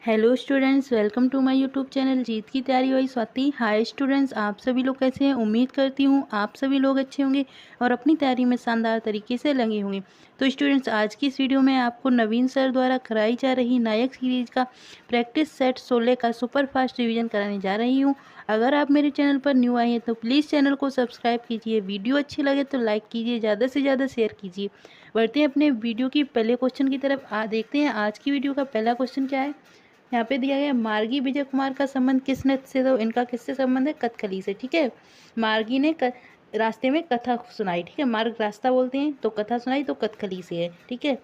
Hello students, welcome to my YouTube channel जीत की तैयारी वाई स्वाति। हाय स्टूडेंट्स, आप सभी लोग कैसे हैं? उम्मीद करती हूँ आप सभी लोग अच्छे होंगे और अपनी तैयारी में शानदार तरीके से लगे होंगे। तो स्टूडेंट्स, आज की इस वीडियो में आपको नवीन सर द्वारा कराई जा रही नायक सीरीज का प्रैक्टिस सेट 16 का सुपर फास्ट रिवीजन कराने जा रही हूँ। अगर आप मेरे चैनल पर न्यू आए हैं तो प्लीज़ चैनल को सब्सक्राइब कीजिए, वीडियो अच्छी लगे तो लाइक कीजिए, ज़्यादा से ज़्यादा शेयर कीजिए। बढ़ते हैं अपने वीडियो की पहले क्वेश्चन की तरफ। देखते हैं आज की वीडियो का पहला क्वेश्चन क्या है। यहाँ पे दिया गया मार्गी विजय कुमार का संबंध किस नृत्य से, तो इनका किससे संबंध है? कथकली से। ठीक है, मार्गी ने रास्ते में कथा सुनाई। ठीक है, मार्ग रास्ता बोलते हैं, तो कथा सुनाई तो कथकली से है। ठीक है,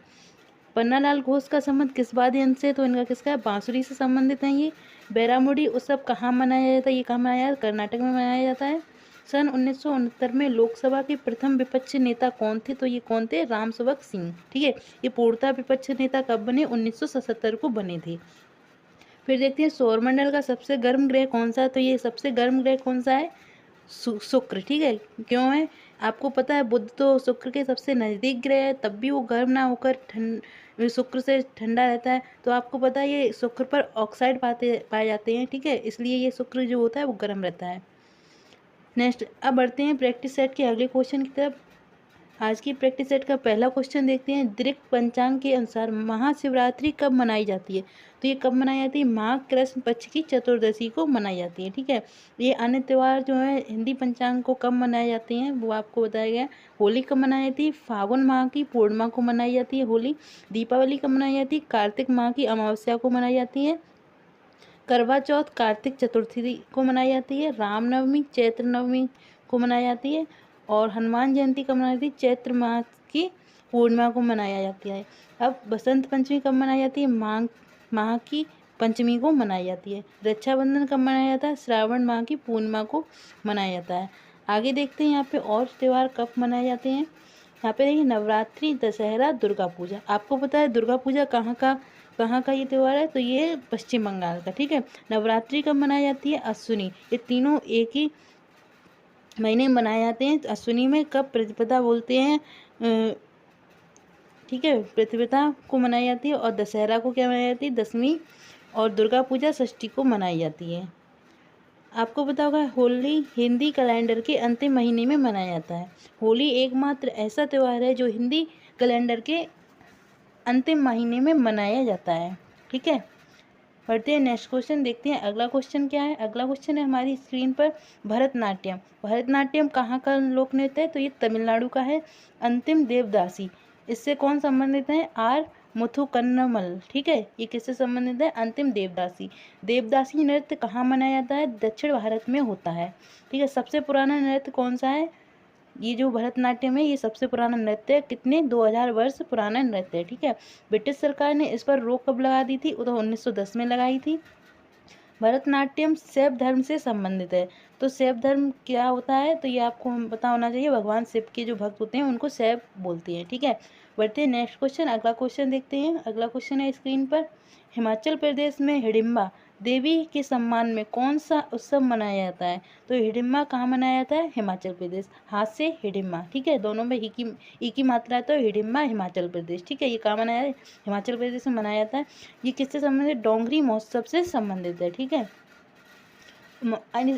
पन्नालाल घोष का संबंध किस वाद्य यंत्र से, तो इनका किसका है? बांसुरी से संबंधित है ये। बैरामुड़ी उत्सव कहाँ मनाया जाता है? ये कहाँ मनाया जाता है? कर्नाटक में मनाया जाता है। सन 1969 में लोकसभा के प्रथम विपक्ष नेता कौन थे? तो ये कौन थे? रामसेवक सिंह। ठीक है, ये पूर्णतः विपक्ष नेता कब बने? 1977 को बने थे। फिर देखते हैं सौरमंडल का सबसे गर्म ग्रह कौन सा है, तो ये सबसे गर्म ग्रह कौन सा है? शुक्र। ठीक है, क्यों है? आपको पता है बुध तो शुक्र के सबसे नज़दीक ग्रह है, तब भी वो गर्म ना होकर शुक्र से ठंडा रहता है। तो आपको पता है ये शुक्र पर ऑक्साइड पाए जाते हैं। ठीक है, इसलिए ये शुक्र जो होता है वो गर्म रहता है। नेक्स्ट, अब बढ़ते हैं प्रैक्टिस सेट के अगले क्वेश्चन की तरफ। आज की प्रैक्टिस सेट का पहला क्वेश्चन देखते हैं। दृक पंचांग के अनुसार महाशिवरात्रि कब मनाई जाती है? तो ये कब मनाई जाती है? माघ कृष्ण पक्ष की चतुर्दशी को मनाई जाती है। ठीक है, ये अन्य त्यौहार जो है हिंदी पंचांग को कब मनाए जाते हैं वो आपको बताया गया। होली कब मनाई जाती है? फागुन माह की पूर्णिमा को मनाई जाती है होली। दीपावली कब मनाई जाती है? कार्तिक माह की अमावस्या को मनाई जाती है। करवा चौथ कार्तिक चतुर्थी को मनाई जाती है। रामनवमी चैत्र नवमी को मनाई जाती है। और हनुमान जयंती कब मनाई जाती है? चैत्र मास की पूर्णिमा को मनाया जाती है। अब बसंत पंचमी कब मनाई जाती है? माघ माह की पंचमी को मनाई जाती है। रक्षाबंधन कब मनाया जाता है? श्रावण माह की पूर्णिमा को मनाया जाता है। आगे देखते हैं यहाँ पे और त्यौहार कब मनाए जाते हैं। यहाँ पे देखिए नवरात्रि, दशहरा, दुर्गा पूजा। आपको पता है दुर्गा पूजा कहाँ का ये त्यौहार है? तो ये पश्चिम बंगाल का। ठीक है, नवरात्रि कब मनाई जाती है? अश्विनी। ये तीनों एक ही महीने में मनाए जाते हैं। अश्विनी में कब प्रतिपदा बोलते हैं? ठीक है, प्रतिपदा को मनाई जाती है। और दशहरा को क्या मनाई जाती है? दशमी। और दुर्गा पूजा षष्ठी को मनाई जाती है। आपको पता होगा होली हिंदी कैलेंडर के अंतिम महीने में मनाया जाता है। होली एकमात्र ऐसा त्यौहार है जो हिंदी कैलेंडर के अंतिम महीने में मनाया जाता है। ठीक है, पढ़ते हैं नेक्स्ट क्वेश्चन, देखते हैं अगला क्वेश्चन क्या है। अगला क्वेश्चन है हमारी स्क्रीन पर भरतनाट्यम। भरतनाट्यम कहाँ का लोक नृत्य है? तो ये तमिलनाडु का है। अंतिम देवदासी, इससे कौन संबंधित है? आर मुथुकन्नमल। ठीक है, ये किससे संबंधित है? अंतिम देवदासी। देवदासी नृत्य कहाँ मनाया जाता है? दक्षिण भारत में होता है। ठीक है, सबसे पुराना नृत्य कौन सा है? ये जो भरतनाट्यम है ये सबसे पुराना नृत्य है। कितने? 2000 वर्ष पुराना नृत्य है। ठीक है, ब्रिटिश सरकार ने इस पर रोक कब लगा दी थी? वो तो 1910 में लगाई थी। भरतनाट्यम शैव धर्म से संबंधित है। तो शैव धर्म क्या होता है? तो ये आपको पता होना चाहिए। भगवान शिव के जो भक्त होते हैं उनको शैव बोलते हैं। ठीक है, बढ़ते हैं नेक्स्ट क्वेश्चन। अगला क्वेश्चन देखते हैं। अगला क्वेश्चन है स्क्रीन पर। हिमाचल प्रदेश में हिडिंबा देवी के सम्मान में कौन सा उत्सव मनाया जाता है? तो हिडिंबा कहाँ मनाया जाता है? हिमाचल प्रदेश। हाथ से हिडिंबा। ठीक है, दोनों में ही की मात्रा है, तो हिडिंबा हिमाचल प्रदेश। ठीक है, ये कहाँ मनाया है? हिमाचल प्रदेश में मनाया जाता है। ये किससे संबंधित? डोंगरी महोत्सव से संबंधित है। ठीक है,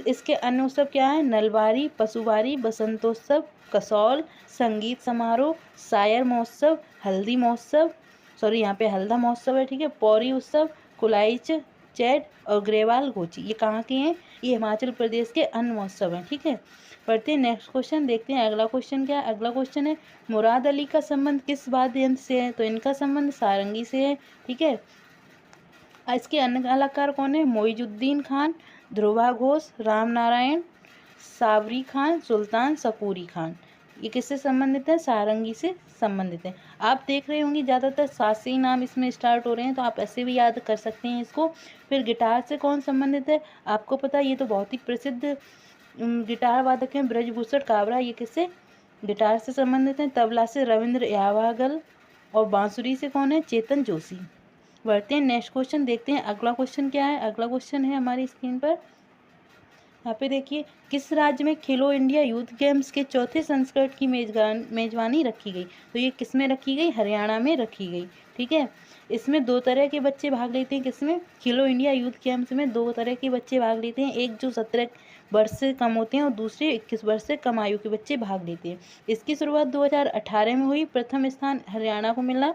इसके अन्य उत्सव क्या है? नलवारी, पशुवारी, बसंतोत्सव, कसौल, संगीत समारोह, शायर महोत्सव, हल्दी महोत्सव, सॉरी यहाँ पे हल्दा महोत्सव है। ठीक है, पौरी उत्सव, कुलाइच, चैट और ग्रेवाल गोची, ये कहाँ के हैं? ये हिमाचल प्रदेश के अन्य महोत्सव हैं। ठीक है, पढ़ते हैं नेक्स्ट क्वेश्चन, देखते हैं अगला क्वेश्चन क्या है। अगला क्वेश्चन है मुराद अली का संबंध किस वाद्य यंत्र से है? तो इनका संबंध सारंगी से है। ठीक है, इसके अन्य कलाकार कौन है? मोइजुद्दीन खान, ध्रुवा घोष, राम नारायण, सावरी खान, सुल्तान शकूरी खान। ये किससे संबंधित है? सारंगी से संबंधित है। आप देख रहे होंगे ज़्यादातर सात से ही नाम इसमें स्टार्ट हो रहे हैं, तो आप ऐसे भी याद कर सकते हैं इसको। फिर गिटार से कौन संबंधित है? आपको पता है ये तो बहुत ही प्रसिद्ध गिटार वादक हैं ब्रजभूषण काबरा। ये किससे? गिटार से संबंधित हैं। तबला से रविंद्र यावागल और बांसुरी से कौन है? चेतन जोशी। बढ़ते हैं नेक्स्ट क्वेश्चन, देखते हैं अगला क्वेश्चन क्या है। अगला क्वेश्चन है हमारी स्क्रीन पर। यहाँ पे देखिए किस राज्य में खेलो इंडिया यूथ गेम्स के चौथे संस्करण की मेजबानी रखी गई? तो ये किस में रखी गई? हरियाणा में रखी गई। ठीक है, इसमें 2 तरह के बच्चे भाग लेते हैं। किसमें? खेलो इंडिया यूथ गेम्स में 2 तरह के बच्चे भाग लेते हैं, एक जो 17 वर्ष से कम होते हैं और दूसरे 21 वर्ष से कम आयु के बच्चे भाग लेते हैं। इसकी शुरुआत 2018 में हुई। प्रथम स्थान हरियाणा को मिला।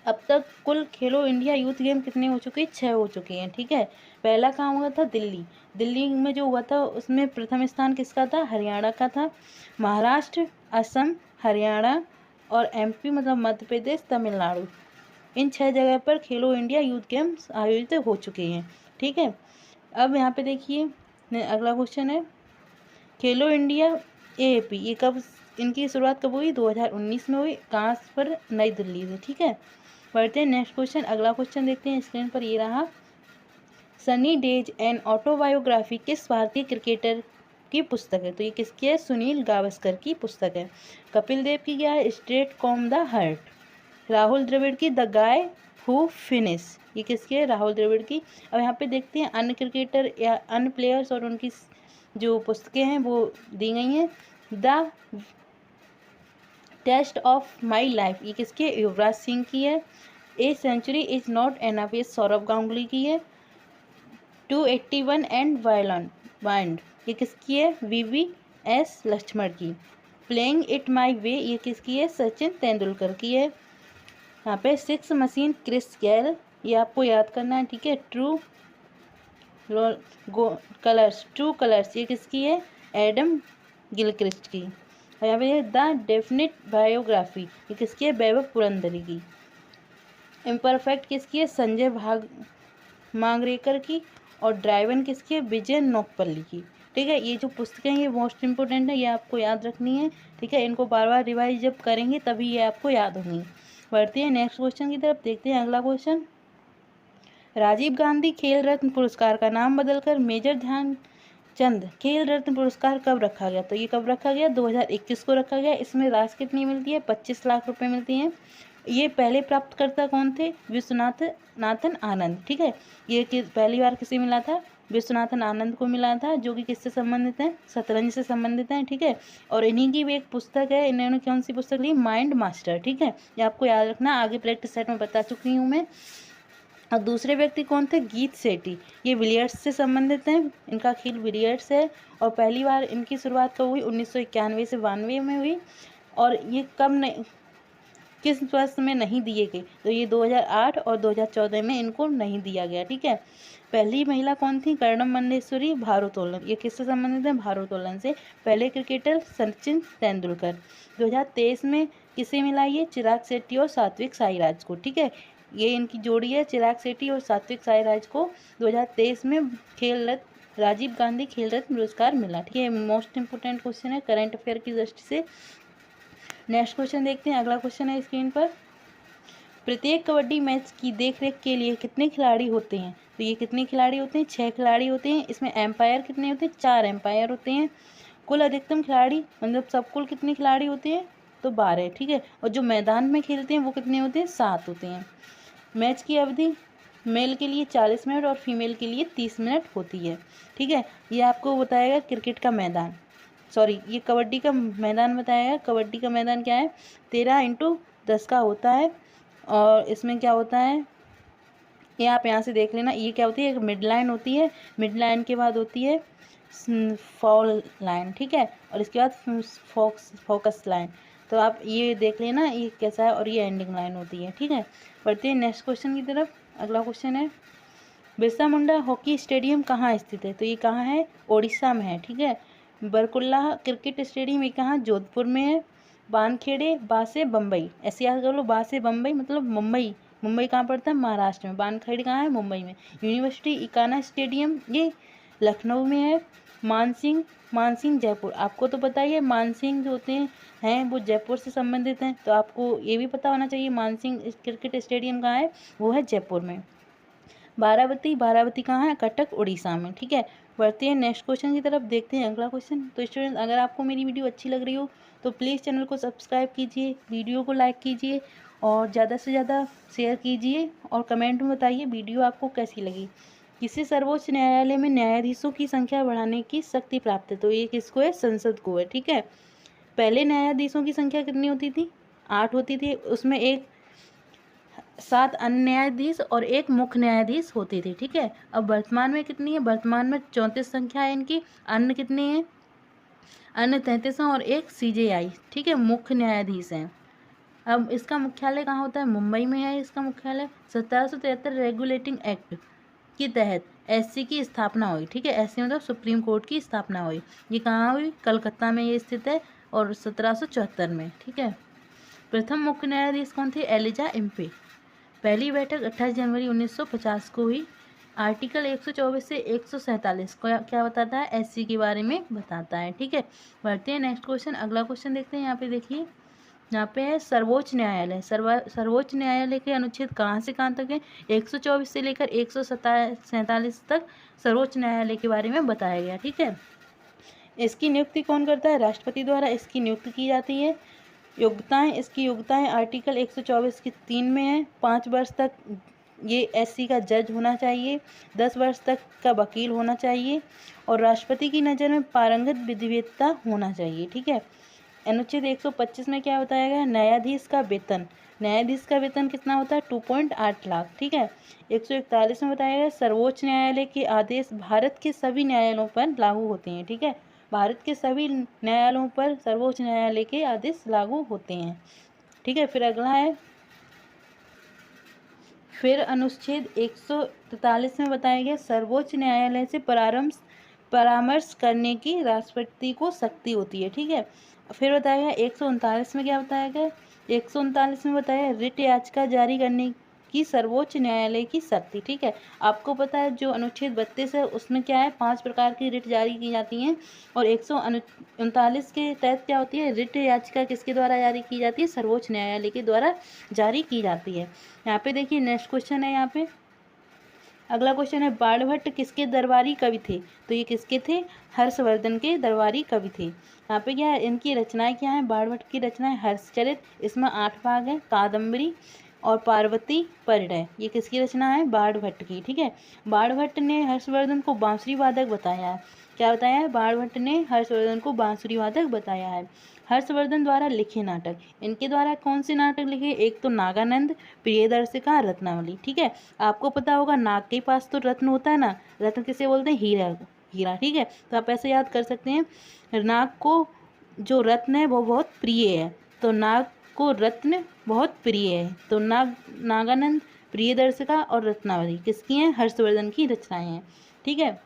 अब तक कुल खेलो इंडिया यूथ गेम कितने हो चुके हैं? 6 हो चुके हैं। ठीक है, पहला कहाँ हुआ था? दिल्ली में जो हुआ था उसमें प्रथम स्थान किसका था? हरियाणा का था। महाराष्ट्र, असम, हरियाणा और एमपी मतलब मध्य प्रदेश, तमिलनाडु, इन 6 जगह पर खेलो इंडिया यूथ गेम्स आयोजित हो चुके हैं। ठीक है, अब यहाँ पे देखिए अगला क्वेश्चन है खेलो इंडिया एएपी, ये कब, इनकी शुरुआत कब हुई? 2019 में हुई। कहाँ पर? नई दिल्ली से। ठीक है, बढ़ते हैं नेक्स्ट क्वेश्चन। अगला क्वेश्चन देखते हैं, स्क्रीन पर ये रहा। सनी डेज एन ऑटोबायोग्राफी किस भारतीय क्रिकेटर की पुस्तक है? तो ये किसकी है? सुनील गावस्कर की पुस्तक है। कपिल देव की क्या है? स्ट्रेट कॉम द हार्ट। राहुल द्रविड़ की द गाय हु फिनिश, ये किसकी है? राहुल द्रविड़ की। अब यहाँ पे देखते हैं अन्य क्रिकेटर या अन्य प्लेयर्स और उनकी जो पुस्तकें हैं वो दी गई हैं। The test of my life, ये किसकी है? युवराज सिंह की है। A century is not enough, ये सौरव गांगुली की है। 281 एंड वाइल्ड, ये किसकी है? VVS लक्ष्मण की। प्लेइंग इट माई वे, ये किसकी है? सचिन तेंदुलकर की है। यहाँ पे 6 मशीन क्रिस गेल, ये आपको याद करना है। ठीक है, ट्रू कलर्स, ये किसकी है? एडम गिलक्रिस्ट की। और यहाँ पे द डेफिनेट बायोग्राफी, ये किसकी है? वैभव पुरंदरे की। इम्परफेक्ट किसकी है? संजय मांगरेकर की। और ड्राइवन किसकी है? विजय नोकपल्ली की। ठीक है, ये जो पुस्तकें हैं ये मोस्ट इंपोर्टेंट है, ये आपको याद रखनी है। ठीक है, इनको बार बार रिवाइज जब करेंगे तभी ये आपको याद होंगी। बढ़ते हैं नेक्स्ट क्वेश्चन की तरफ, देखते हैं अगला क्वेश्चन। राजीव गांधी खेल रत्न पुरस्कार का नाम बदलकर मेजर ध्यानचंद खेल रत्न पुरस्कार कब रखा गया? तो ये कब रखा गया? 2021 को रखा गया। इसमें राशि कितनी मिलती है? 25 लाख रुपए मिलती हैं। ये पहले प्राप्तकर्ता कौन थे? विश्वनाथन आनंद। ठीक है, ये पहली बार किसे मिला था? विश्वनाथन आनंद को मिला था, जो कि किससे संबंधित हैं? शतरंज से संबंधित हैं। ठीक है, और इन्हीं की भी एक पुस्तक है, इन्होंने कौन सी पुस्तक ली? Mind master. ठीक है, ये आपको याद रखना, आगे प्रैक्टिस सेट में बता चुकी हूँ मैं। और दूसरे व्यक्ति कौन थे? गीत सेठी, ये बिलियर्ड्स से संबंधित हैं, इनका खेल बिलियर्ड्स है। और पहली बार इनकी शुरुआत कब हुई? 1991 से 92 में हुई। और ये कब नहीं, किस वर्ष में नहीं दिए गए? तो ये 2008 और 2014 में इनको नहीं दिया गया। ठीक है, पहली महिला कौन थी? कर्णम मल्लेश्वरी भारोत्तोलन, ये किससे संबंधित है? भारोत्तोलन से। पहले क्रिकेटर सचिन तेंदुलकर। 2023 में किसे मिला? ये चिराग शेट्टी और सात्विक साईराज को। ठीक है, ये इनकी जोड़ी है, चिराग शेट्टी और सात्विक साईराज को 2023 में राजीव गांधी खेल रत्न पुरस्कार मिला। ठीक है, मोस्ट इंपोर्टेंट क्वेश्चन है करंट अफेयर की दृष्टि से। नेक्स्ट क्वेश्चन देखते हैं, अगला क्वेश्चन है स्क्रीन पर। प्रत्येक कबड्डी मैच की देखरेख के लिए कितने खिलाड़ी होते हैं? तो ये कितने खिलाड़ी होते हैं? 6 खिलाड़ी होते हैं। इसमें एम्पायर कितने होते हैं? 4 एम्पायर होते हैं। कुल अधिकतम खिलाड़ी मतलब सब कुल कितने खिलाड़ी होते हैं? तो 12। ठीक है, और जो मैदान में खेलते हैं वो कितने होते हैं? 7 होते हैं। मैच की अवधि मेल के लिए 40 मिनट और फीमेल के लिए 30 मिनट होती है। ठीक है, ये आपको बताएगा क्रिकेट का मैदान, सॉरी ये कबड्डी का मैदान बताएगा। कबड्डी का मैदान क्या है? 13x10 का होता है। और इसमें क्या होता है ये आप यहाँ से देख लेना। ये क्या होती है? एक मिड लाइन होती है, मिड लाइन के बाद होती है फॉल लाइन। ठीक है, और इसके बाद फोकस लाइन। तो आप ये देख लेना ये कैसा है, और ये एंडिंग लाइन होती है। ठीक है, बढ़ते हैं नेक्स्ट क्वेश्चन की तरफ। अगला क्वेश्चन है बिरसा मुंडा हॉकी स्टेडियम कहाँ स्थित है? तो ये कहाँ है? उड़ीसा में है। ठीक है, बरकुल्ला क्रिकेट स्टेडियम ये कहाँ? जोधपुर में है। वानखेड़े बासे बम्बई, ऐसे याद कर लो, बासे बम्बई मतलब मुंबई। मुंबई कहाँ पड़ता है? महाराष्ट्र में। वानखेड़े कहाँ है? मुंबई में। यूनिवर्सिटी इकाना स्टेडियम ये लखनऊ में है। मानसिंह जयपुर, आपको तो पता ही है मानसिंह जो होते हैं वो जयपुर से संबंधित हैं, तो आपको ये भी पता होना चाहिए मानसिंह क्रिकेट स्टेडियम कहाँ है? वो है जयपुर में। बारावती कहाँ है? कटक उड़ीसा में। ठीक है, बढ़ते हैं नेक्स्ट क्वेश्चन की तरफ, देखते हैं अगला क्वेश्चन। तो स्टूडेंट अगर आपको मेरी वीडियो अच्छी लग रही हो तो प्लीज़ चैनल को सब्सक्राइब कीजिए, वीडियो को लाइक कीजिए और ज़्यादा से ज़्यादा शेयर कीजिए और कमेंट में बताइए वीडियो आपको कैसी लगी। किसी सर्वोच्च न्यायालय में न्यायाधीशों की संख्या बढ़ाने की शक्ति प्राप्त है? तो ये किसको है? संसद को है। ठीक है, पहले न्यायाधीशों की संख्या कितनी होती थी? 8 होती थी। उसमें एक 7 अन्य न्यायाधीश और 1 मुख्य न्यायाधीश होते थे। ठीक है, अब वर्तमान में कितनी है? वर्तमान में 34 संख्या है इनकी। अन्य कितने हैं? अन्य 33 हैं और 1 CJI, ठीक है, मुख्य न्यायाधीश हैं। अब इसका मुख्यालय कहाँ होता है? मुंबई में है इसका मुख्यालय। 1773 रेगुलेटिंग एक्ट के तहत SC की स्थापना हुई। ठीक है, SC मतलब सुप्रीम कोर्ट की स्थापना हुई। ये कहाँ हुई? कलकत्ता में ये स्थित है और 1774 में। ठीक है, प्रथम मुख्य न्यायाधीश कौन थे? Elijah Impey. पहली बैठक 28 जनवरी 1950 को हुई। आर्टिकल 124 से 147 को क्या बताता है? SC के बारे में बताता है। ठीक है, बढ़ते हैं नेक्स्ट क्वेश्चन। अगला क्वेश्चन देखते हैं। यहाँ पे देखिए, यहाँ पे है सर्वोच्च न्यायालय। सर्वोच्च न्यायालय के अनुच्छेद कहाँ से कहाँ तक है? 124 से लेकर 147 तक सर्वोच्च न्यायालय के बारे में बताया गया। ठीक है, इसकी नियुक्ति कौन करता है? राष्ट्रपति द्वारा इसकी नियुक्ति की जाती है। योग्यताएं, इसकी योग्यताएं आर्टिकल 124 की 3 में है। 5 वर्ष तक ये SC का जज होना चाहिए, 10 वर्ष तक का वकील होना चाहिए और राष्ट्रपति की नज़र में पारंगत विधिवेत्ता होना चाहिए। ठीक है, अनुच्छेद 125 में क्या बताया गया? न्यायाधीश का वेतन। न्यायाधीश का वेतन कितना होता है? 2.8 लाख। ठीक है, 141 में बताया गया सर्वोच्च न्यायालय के आदेश भारत के सभी न्यायालयों पर लागू होते हैं। ठीक है, भारत के सभी न्यायालयों पर सर्वोच्च न्यायालय के आदेश लागू होते हैं। ठीक है, फिर अगला है, फिर अनुच्छेद 143 में बताया गया सर्वोच्च न्यायालय से परामर्श करने की राष्ट्रपति को शक्ति होती है। ठीक है, फिर बताया गया 139 में क्या बताया गया? 139 में बताया रिट याचिका जारी करने की सर्वोच्च न्यायालय की शक्ति। ठीक है, आपको पता है जो अनुच्छेद 32 है उसमें क्या है? 5 प्रकार की रिट जारी की जाती हैं और 139 के तहत क्या होती है? रिट याचिका किसके द्वारा जारी की जाती है? सर्वोच्च न्यायालय के द्वारा जारी की जाती है। यहाँ पे देखिए नेक्स्ट क्वेश्चन है। यहाँ पे अगला क्वेश्चन है, बाणभट्ट किसके दरबारी कवि थे? तो ये किसके थे? हर्षवर्धन के दरबारी कवि थे। यहाँ पे क्या है? इनकी रचनाएं क्या है? बाणभट्ट की रचनाएं हर्षचरित, इसमें 8 भाग हैं, कादम्बरी और पार्वती परिणय, ये किसकी रचना है? बाणभट्ट की। ठीक है, बाणभट्ट ने हर्षवर्धन को बांसुरी वादक बताया है। क्या बताया है? बाणभट्ट ने हर्षवर्धन को बांसुरी वादक बताया है। हर्षवर्धन द्वारा लिखे नाटक, इनके द्वारा कौन से नाटक लिखे? एक तो नागानंद, प्रियदर्शिका, रत्नावली। ठीक है, आपको पता होगा नाग के पास तो रत्न होता है ना, रत्न किसे बोलते हैं? हीरा, हीरा। ठीक है, तो आप ऐसे याद कर सकते हैं, नाग को जो रत्न है वो बहुत प्रिय है, तो नाग को रत्न बहुत प्रिय है। तो नागानंद, प्रियदर्शिका और रत्नावली किसकी हैं? हर्षवर्धन की रचनाएं हैं। ठीक है,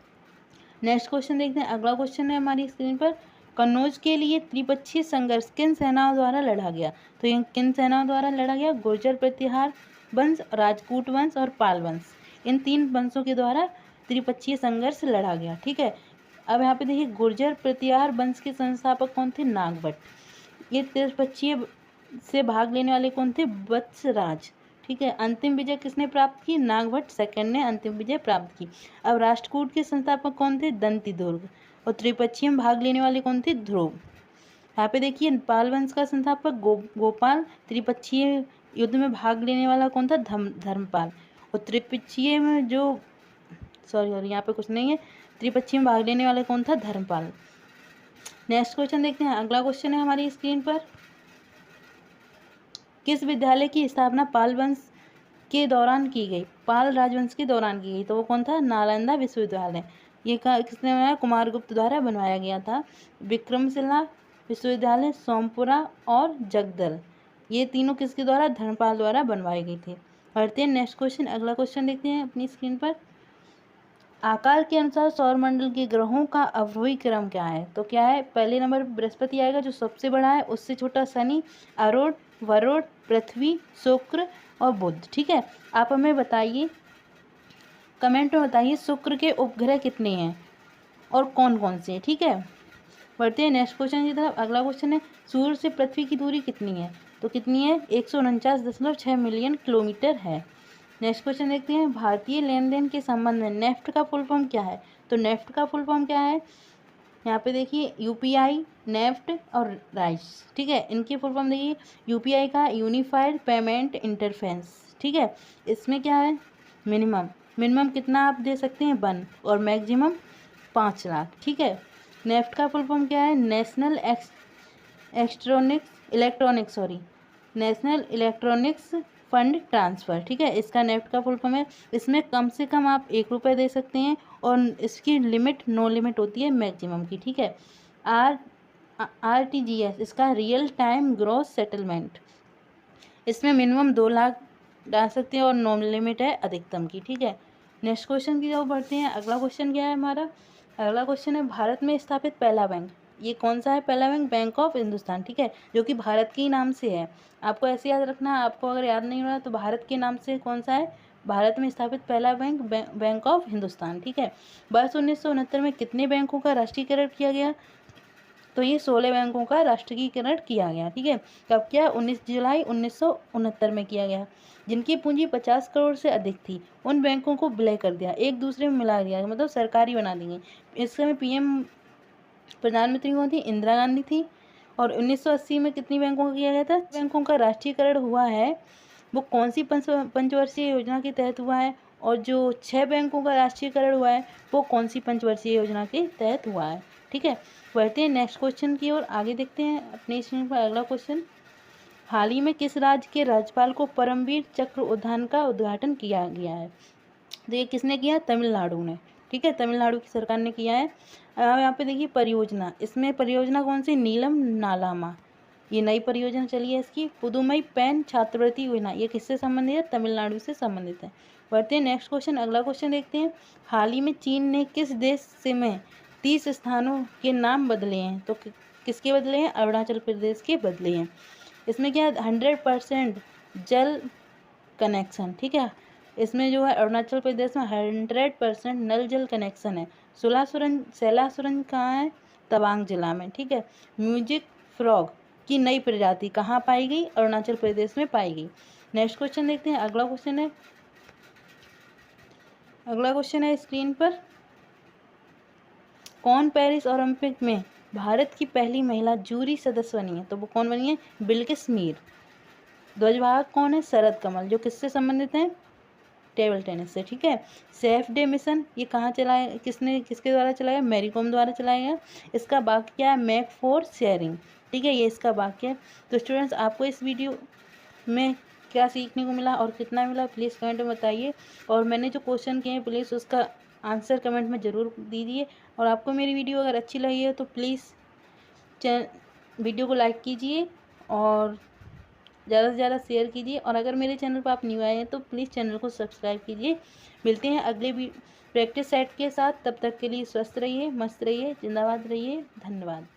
नेक्स्ट क्वेश्चन देखते हैं। अगला क्वेश्चन है हमारी स्क्रीन पर, कन्नौज के लिए त्रिपक्षीय संघर्ष किन सेनाओं द्वारा लड़ा गया? तो ये किन सेनाओं द्वारा लड़ा गया? गुर्जर प्रतिहार वंश, राजपूत वंश और पाल वंश, इन 3 वंशों के द्वारा त्रिपक्षीय संघर्ष लड़ा गया। ठीक है, अब यहाँ पे देखिए गुर्जर प्रतिहार वंश के संस्थापक कौन थे? नागभट्ट। ये त्रिपक्षीय से भाग लेने वाले कौन थे? वत्सराज। ठीक है, अंतिम विजय किसने प्राप्त की? नागभट्ट सेकंड ने अंतिम विजय प्राप्त की। अब राष्ट्रकूट के संस्थापक कौन थे? दंतिदुर्ग। और त्रिपक्षीय में भाग लेने वाले कौन थे? ध्रुव। यहाँ पे देखिए पाल वंश का संस्थापक गोपाल, त्रिपक्षीय युद्ध में भाग लेने वाला कौन था? धर्मपाल। और त्रिपक्षीय में जो सॉरी यहाँ पे कुछ नहीं है, त्रिपक्षीय में भाग लेने वाला कौन था? धर्मपाल। नेक्स्ट क्वेश्चन देखते हैं। अगला क्वेश्चन है हमारी स्क्रीन पर, किस विद्यालय की स्थापना पाल वंश के दौरान की गई? पाल राजवंश के दौरान की गई, तो वो कौन था? नालंदा विश्वविद्यालय। ये किसने बनाया? कुमारगुप्त द्वारा बनवाया गया था। विक्रमशिला विश्वविद्यालय, सोमपुरा और जगदल, ये तीनों किसके द्वारा? धर्मपाल द्वारा बनवाए गए थे। बढ़ते हैं नेक्स्ट क्वेश्चन। अगला क्वेश्चन देखते हैं अपनी स्क्रीन पर, आकार के अनुसार सौरमंडल के ग्रहों का अवरोही क्रम क्या है? तो क्या है? पहले नंबर बृहस्पति आएगा जो सबसे बड़ा है, उससे छोटा शनि, अरुण, वरुण, पृथ्वी, शुक्र और बुध। ठीक है, आप हमें बताइए, कमेंट में बताइए शुक्र के उपग्रह कितने हैं और कौन कौन से हैं। ठीक है, बढ़ते हैं नेक्स्ट क्वेश्चन की तरफ। अगला क्वेश्चन है, सूर्य से पृथ्वी की दूरी कितनी है? तो कितनी है? 149.6 मिलियन किलोमीटर है। नेक्स्ट क्वेश्चन देखते हैं, भारतीय लेन देन के संबंध में नेफ्ट का फुल फॉर्म क्या है? तो नेफ्ट का फुल फॉर्म क्या है? यहाँ पे देखिए UPI, नेफ्ट और राइस। ठीक है, इनकी फुल फॉर्म देखिए, UPI का यूनिफाइड पेमेंट इंटरफेस। ठीक है, इसमें क्या है? मिनिमम कितना आप दे सकते हैं? 1 और मैक्सिमम 5 लाख। ठीक है, नेफ्ट का फुल फॉर्म क्या है? नेशनल इलेक्ट्रॉनिक्स फंड ट्रांसफ़र, ठीक है। इसका नेफ्ट का फुल फॉर्म है। इसमें कम से कम आप 1 रुपये दे सकते हैं और इसकी लिमिट नो लिमिट होती है मैक्सिमम की, ठीक है। RTGS इसका रियल टाइम ग्रॉस सेटलमेंट, इसमें मिनिमम 2 लाख डाल सकते हैं और नो लिमिट है अधिकतम की, ठीक है। नेक्स्ट क्वेश्चन की ओर बढ़ते हैं। अगला क्वेश्चन क्या है हमारा? अगला क्वेश्चन है भारत में स्थापित पहला बैंक। ये कौन सा है पहला बैंक? बैंक ऑफ हिंदुस्तान, ठीक है, जो कि भारत के ही नाम से है। आपको ऐसे याद रखना है, आपको अगर याद नहीं हो रहा तो भारत के नाम से कौन सा है? भारत में स्थापित पहला बैंक बैंक ऑफ हिंदुस्तान, ठीक है। वर्ष 1969 में कितने बैंकों का राष्ट्रीयकरण किया गया? तो ये 16 बैंकों का राष्ट्रीयकरण किया गया, ठीक है। कब किया? 19 जुलाई 1969 में किया गया। जिनकी पूंजी 50 करोड़ से अधिक थी उन बैंकों को विलय कर दिया, एक दूसरे में मिला दिया, मतलब सरकारी बना देंगे। इस समय पीएम प्रधानमंत्री कौन थी? इंदिरा गांधी थी। और 1980 में कितनी बैंकों का किया गया था? बैंकों का राष्ट्रीयकरण हुआ है वो कौन सी पंचवर्षीय योजना के तहत हुआ है? और जो 6 बैंकों का राष्ट्रीयकरण हुआ है वो कौन सी पंचवर्षीय योजना के तहत हुआ है, ठीक है। बढ़ते हैं नेक्स्ट क्वेश्चन की ओर, आगे देखते हैं अपने स्क्रीन पर अगला क्वेश्चन। हाल ही में किस राज्य के राज्यपाल को परमवीर चक्र उद्यान का उद्घाटन किया गया है? तो ये किसने किया? तमिलनाडु ने, ठीक है, तमिलनाडु की सरकार ने किया है। यहाँ पे देखिए परियोजना, इसमें परियोजना कौन सी? नीलम नालामा, ये नई परियोजना चली है इसकी। पुदुमई पेन छात्रवृत्ति योजना, ये किससे संबंधित है? तमिलनाडु से संबंधित है। बढ़ते हैं नेक्स्ट क्वेश्चन, अगला क्वेश्चन देखते हैं। हाल ही में चीन ने किस देश से में 30 स्थानों के नाम बदले हैं? तो किसके बदले हैं? अरुणाचल प्रदेश के बदले हैं। इसमें क्या है? 100% जल कनेक्शन, ठीक है। इसमें जो है अरुणाचल प्रदेश में 100% नल जल कनेक्शन है। सैला सुरंग कहाँ है? तवांग जिला में, ठीक है। म्यूजिक फ्रॉग की नई प्रजाति कहाँ पाई गई? अरुणाचल प्रदेश में पाई गई। नेक्स्ट क्वेश्चन देखते हैं। अगला क्वेश्चन है स्क्रीन पर। कौन पेरिस ओलंपिक में भारत की पहली महिला जूरी सदस्य बनी है? तो वो कौन बनी है? बिल्किस मीर। ध्वजवाहक कौन है? शरद कमल, जो किससे संबंधित है? टेबल टेनिस से, ठीक है। सेफ डे मिशन ये कहाँ चलाया, किसके द्वारा चलाया? मैरी कॉम द्वारा चलाया गया। इसका वाक्य क्या है? मेक फॉर शेयरिंग, ठीक है, ये इसका वाक्य है। तो स्टूडेंट्स आपको इस वीडियो में क्या सीखने को मिला और कितना मिला प्लीज़ कमेंट में बताइए। और मैंने जो क्वेश्चन किए हैं प्लीज़ उसका आंसर कमेंट में ज़रूर दीजिए। और आपको मेरी वीडियो अगर अच्छी लगी है तो प्लीज़ वीडियो को लाइक कीजिए और ज़्यादा से ज़्यादा शेयर कीजिए। और अगर मेरे चैनल पर आप न्यू आए हैं तो प्लीज़ चैनल को सब्सक्राइब कीजिए। मिलते हैं अगले प्रैक्टिस सेट के साथ, तब तक के लिए स्वस्थ रहिए, मस्त रहिए, जिंदाबाद रहिए, धन्यवाद।